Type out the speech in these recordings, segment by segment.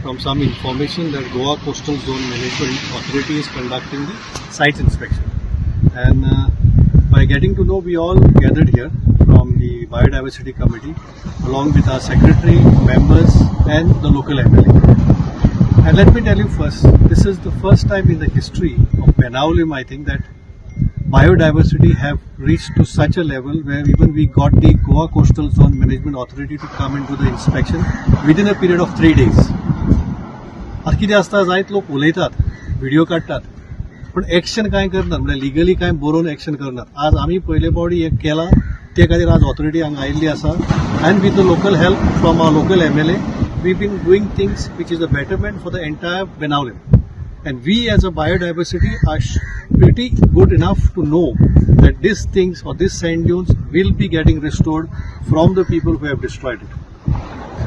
from some information that Goa Coastal Zone Management Authority is conducting the site inspection. And by getting to know, we all gathered here from the Biodiversity Committee along with our secretary, members and the local MLA. And let me tell you first, this is the first time in the history of Benaulim, I think, that biodiversity have reached to such a level where even we got the Goa Coastal Zone Management Authority to come and do the inspection within a period of 3 days. आता कितें आसता जायत लोक उलयतात, video काडटात, पण action काय करनात, म्हणजे लिगली काय बरोवन एक्शन करनात. आज आमी पयले फावटी एक केला, ते खातीर आज ऑथॉरिटी हांगा आयिल्ली आसा. And with the local help from our local MLA, we been doing things which is a betterment for the entire Benaulim. And we as a biodiversity are pretty good enough to know that these things or these sand dunes will be getting restored from the people who have destroyed it.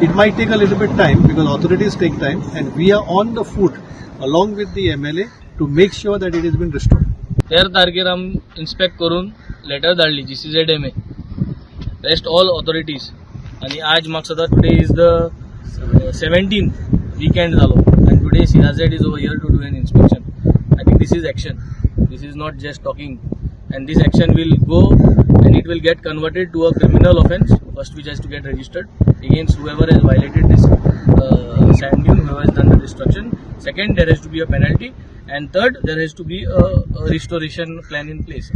It might take a little bit time because authorities take time, and we are on the foot along with the MLA to make sure that it has been restored. 13 तारखेर आम inspect करून letter धाडली GCZMA rest all authorities. आणि आज म्हाका सदां today is the 17th weekend जालो. Today CRZ is over here to do an inspection. I think this is action. This is not just talking. And this action will go and it will get converted to a criminal offence. First, which has to get registered against whoever has violated this sand dune, whoever has done the destruction. Second, there has to be a penalty. And third, there has to be a restoration plan in place.